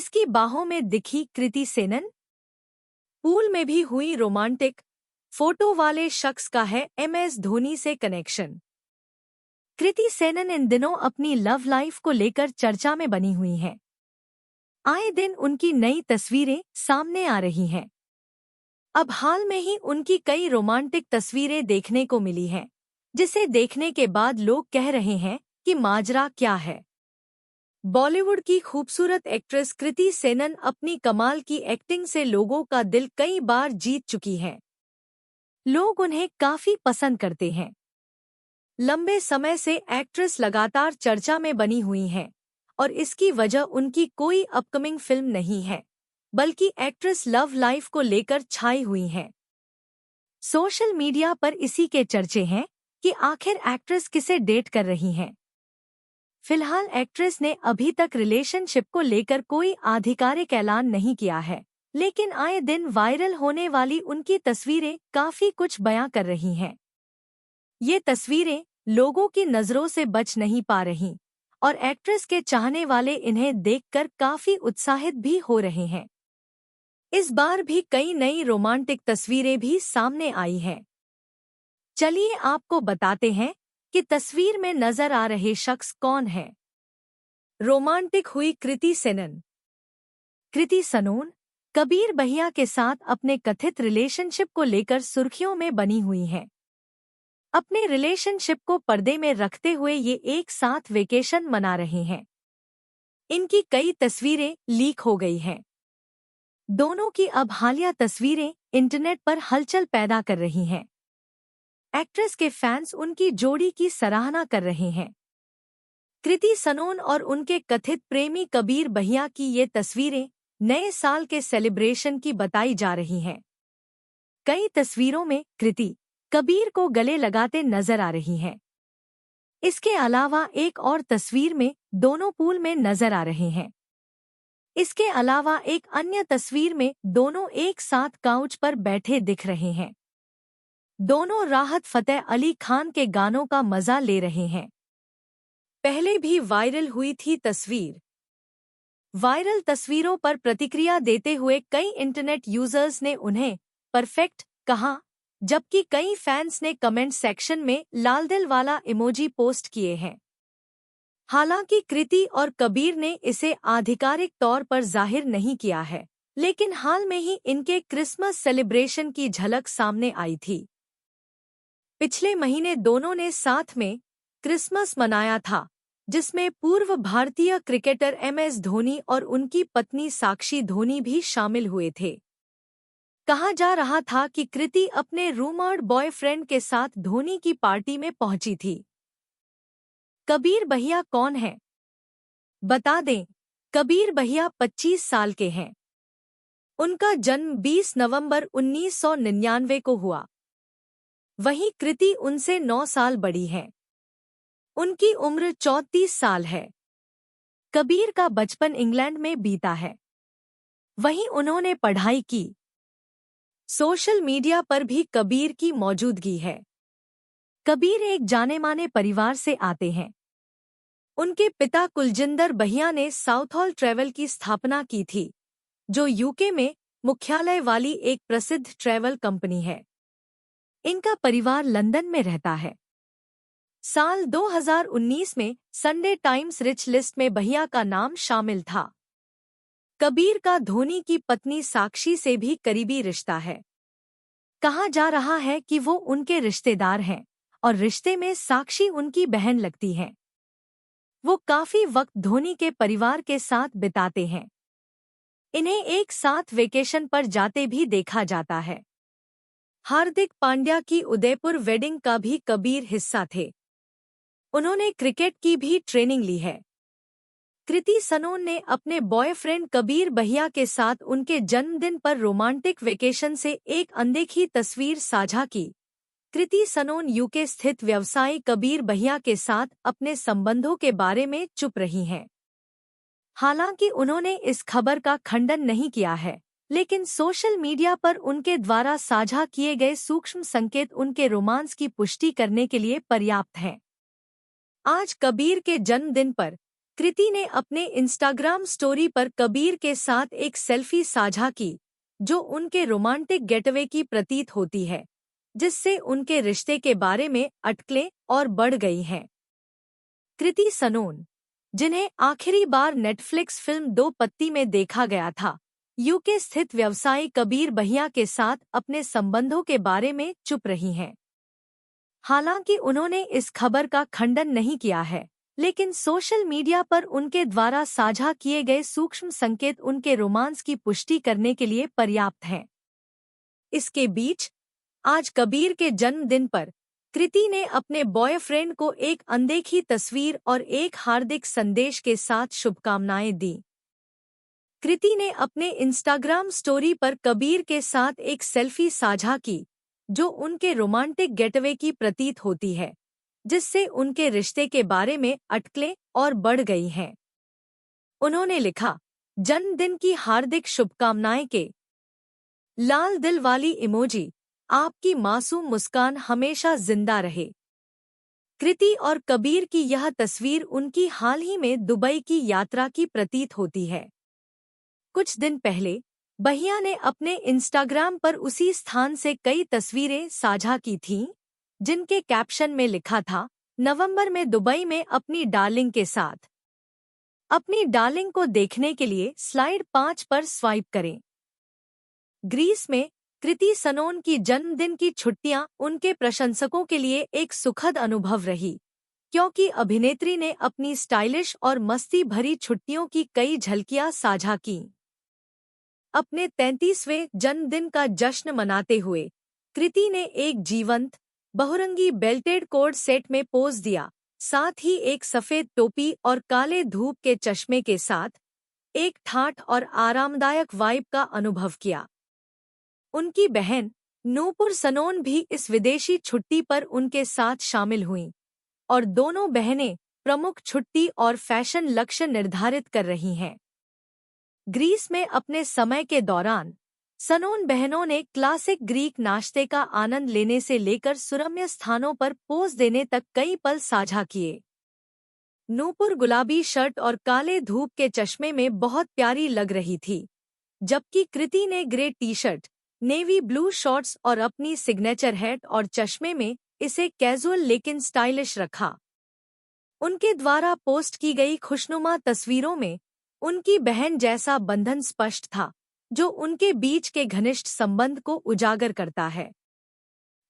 किसकी बाहों में दिखी कृति सेनन? पूल में भी हुई रोमांटिक, फोटो वाले शख्स का है MS धोनी से कनेक्शन। कृति सेनन इन दिनों अपनी लव लाइफ को लेकर चर्चा में बनी हुई हैं। आए दिन उनकी नई तस्वीरें सामने आ रही हैं। अब हाल में ही उनकी कई रोमांटिक तस्वीरें देखने को मिली हैं, जिसे देखने के बाद लोग कह रहे हैं कि माजरा क्या है। बॉलीवुड की खूबसूरत एक्ट्रेस कृति सेनन अपनी कमाल की एक्टिंग से लोगों का दिल कई बार जीत चुकी हैं। लोग उन्हें काफी पसंद करते हैं। लंबे समय से एक्ट्रेस लगातार चर्चा में बनी हुई हैं और इसकी वजह उनकी कोई अपकमिंग फिल्म नहीं है, बल्कि एक्ट्रेस लव लाइफ को लेकर छाई हुई हैं। सोशल मीडिया पर इसी के चर्चे हैं कि आखिर एक्ट्रेस किसे डेट कर रही हैं। फिलहाल एक्ट्रेस ने अभी तक रिलेशनशिप को लेकर कोई आधिकारिक ऐलान नहीं किया है, लेकिन आए दिन वायरल होने वाली उनकी तस्वीरें काफी कुछ बयां कर रही हैं। ये तस्वीरें लोगों की नज़रों से बच नहीं पा रहीं और एक्ट्रेस के चाहने वाले इन्हें देखकर काफी उत्साहित भी हो रहे हैं। इस बार भी कई नई रोमांटिक तस्वीरें भी सामने आई हैं। चलिए आपको बताते हैं कि तस्वीर में नजर आ रहे शख्स कौन है। रोमांटिक हुई कृति सेनन। कृति सनोन कबीर भैया के साथ अपने कथित रिलेशनशिप को लेकर सुर्खियों में बनी हुई हैं। अपने रिलेशनशिप को पर्दे में रखते हुए ये एक साथ वेकेशन मना रहे हैं। इनकी कई तस्वीरें लीक हो गई हैं। दोनों की अब हालिया तस्वीरें इंटरनेट पर हलचल पैदा कर रही हैं। एक्ट्रेस के फैंस उनकी जोड़ी की सराहना कर रहे हैं। कृति सनोन और उनके कथित प्रेमी कबीर भैया की ये तस्वीरें नए साल के सेलिब्रेशन की बताई जा रही हैं। कई तस्वीरों में कृति कबीर को गले लगाते नजर आ रही हैं। इसके अलावा एक और तस्वीर में दोनों पूल में नजर आ रहे हैं। इसके अलावा एक अन्य तस्वीर में दोनों एक साथ काउच पर बैठे दिख रहे हैं। दोनों राहत फतेह अली खान के गानों का मजा ले रहे हैं। पहले भी वायरल हुई थी तस्वीर। वायरल तस्वीरों पर प्रतिक्रिया देते हुए कई इंटरनेट यूजर्स ने उन्हें परफेक्ट कहा, जबकि कई फैंस ने कमेंट सेक्शन में लाल दिल वाला इमोजी पोस्ट किए हैं। हालांकि कृति और कबीर ने इसे आधिकारिक तौर पर जाहिर नहीं किया है, लेकिन हाल में ही इनके क्रिसमस सेलिब्रेशन की झलक सामने आई थी। पिछले महीने दोनों ने साथ में क्रिसमस मनाया था, जिसमें पूर्व भारतीय क्रिकेटर MS धोनी और उनकी पत्नी साक्षी धोनी भी शामिल हुए थे। कहा जा रहा था कि कृति अपने रूमर्ड बॉयफ्रेंड के साथ धोनी की पार्टी में पहुंची थी। कबीर भैया कौन है? बता दें, कबीर भैया 25 साल के हैं। उनका जन्म 20 नवंबर 1999 को हुआ। वहीं कृति उनसे 9 साल बड़ी हैं। उनकी उम्र 34 साल है। कबीर का बचपन इंग्लैंड में बीता है। वहीं उन्होंने पढ़ाई की। सोशल मीडिया पर भी कबीर की मौजूदगी है। कबीर एक जाने-माने परिवार से आते हैं। उनके पिता कुलजिंदर भैया ने साउथहॉल ट्रैवल की स्थापना की थी, जो यूके में मुख्यालय वाली एक प्रसिद्ध ट्रैवल कंपनी है। इनका परिवार लंदन में रहता है। साल 2019 में संडे टाइम्स रिच लिस्ट में भैया का नाम शामिल था। कबीर का धोनी की पत्नी साक्षी से भी करीबी रिश्ता है। कहा जा रहा है कि वो उनके रिश्तेदार हैं और रिश्ते में साक्षी उनकी बहन लगती हैं। वो काफी वक्त धोनी के परिवार के साथ बिताते हैं। इन्हें एक साथ वेकेशन पर जाते भी देखा जाता है। हार्दिक पांड्या की उदयपुर वेडिंग का भी कबीर हिस्सा थे। उन्होंने क्रिकेट की भी ट्रेनिंग ली है। कृति सनोन ने अपने बॉयफ्रेंड कबीर भैया के साथ उनके जन्मदिन पर रोमांटिक वेकेशन से एक अनदेखी तस्वीर साझा की। कृति सनोन यूके स्थित व्यवसायी कबीर भैया के साथ अपने संबंधों के बारे में चुप रही हैं। हालांकि उन्होंने इस खबर का खंडन नहीं किया है, लेकिन सोशल मीडिया पर उनके द्वारा साझा किए गए सूक्ष्म संकेत उनके रोमांस की पुष्टि करने के लिए पर्याप्त हैं। आज कबीर के जन्मदिन पर कृति ने अपने इंस्टाग्राम स्टोरी पर कबीर के साथ एक सेल्फी साझा की, जो उनके रोमांटिक गेटवे की प्रतीत होती है, जिससे उनके रिश्ते के बारे में अटकलें और बढ़ गई हैं। कृति सनोन, जिन्हें आखिरी बार नेटफ्लिक्स फिल्म दो पत्ती में देखा गया था, यूके स्थित व्यवसायी कबीर भैया के साथ अपने संबंधों के बारे में चुप रही हैं। हालांकि उन्होंने इस खबर का खंडन नहीं किया है, लेकिन सोशल मीडिया पर उनके द्वारा साझा किए गए सूक्ष्म संकेत उनके रोमांस की पुष्टि करने के लिए पर्याप्त हैं। इसके बीच आज कबीर के जन्मदिन पर कृति ने अपने बॉयफ्रेंड को एक अनदेखी तस्वीर और एक हार्दिक संदेश के साथ शुभकामनाएं दी। कृति ने अपने इंस्टाग्राम स्टोरी पर कबीर के साथ एक सेल्फी साझा की, जो उनके रोमांटिक गेटवे की प्रतीत होती है, जिससे उनके रिश्ते के बारे में अटकलें और बढ़ गई हैं। उन्होंने लिखा, जन्मदिन की हार्दिक शुभकामनाएं के लाल दिल वाली इमोजी, आपकी मासूम मुस्कान हमेशा जिंदा रहे। कृति और कबीर की यह तस्वीर उनकी हाल ही में दुबई की यात्रा की प्रतीत होती है। कुछ दिन पहले भैया ने अपने इंस्टाग्राम पर उसी स्थान से कई तस्वीरें साझा की थीं, जिनके कैप्शन में लिखा था, नवंबर में दुबई में अपनी डार्लिंग के साथ। अपनी डार्लिंग को देखने के लिए स्लाइड 5 पर स्वाइप करें। ग्रीस में कृति सनोन की जन्मदिन की छुट्टियां उनके प्रशंसकों के लिए एक सुखद अनुभव रही, क्योंकि अभिनेत्री ने अपनी स्टाइलिश और मस्ती भरी छुट्टियों की कई झलकियां साझा कीं। अपने 33वें जन्मदिन का जश्न मनाते हुए कृति ने एक जीवंत, बहुरंगी बेल्टेड कोट सेट में पोज दिया, साथ ही एक सफेद टोपी और काले धूप के चश्मे के साथ एक ठाठ और आरामदायक वाइब का अनुभव किया। उनकी बहन नूपुर सनोन भी इस विदेशी छुट्टी पर उनके साथ शामिल हुईं, और दोनों बहनें प्रमुख छुट्टी और फैशन लक्ष्य निर्धारित कर रही हैं। ग्रीस में अपने समय के दौरान सनोन बहनों ने क्लासिक ग्रीक नाश्ते का आनंद लेने से लेकर सुरम्य स्थानों पर पोज देने तक कई पल साझा किए। नूपुर गुलाबी शर्ट और काले धूप के चश्मे में बहुत प्यारी लग रही थी, जबकि कृति ने grey t-shirt, navy blue shorts और अपनी सिग्नेचर हैट और चश्मे में इसे कैजुअल लेकिन स्टाइलिश रखा। उनके द्वारा पोस्ट की गई खुशनुमा तस्वीरों में उनकी बहन जैसा बंधन स्पष्ट था, जो उनके बीच के घनिष्ठ संबंध को उजागर करता है।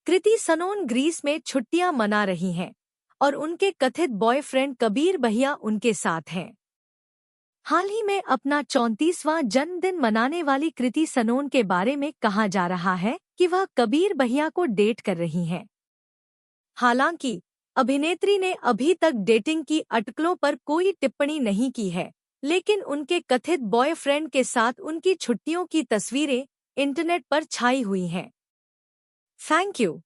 कृति सनोन ग्रीस में छुट्टियां मना रही हैं और उनके कथित बॉयफ्रेंड कबीर भैया उनके साथ हैं। हाल ही में अपना 34वां जन्मदिन मनाने वाली कृति सनोन के बारे में कहा जा रहा है कि वह कबीर भैया को डेट कर रही हैं। हालांकि अभिनेत्री ने अभी तक डेटिंग की अटकलों पर कोई टिप्पणी नहीं की है, लेकिन उनके कथित बॉयफ्रेंड के साथ उनकी छुट्टियों की तस्वीरें इंटरनेट पर छाई हुई हैं। Thank you.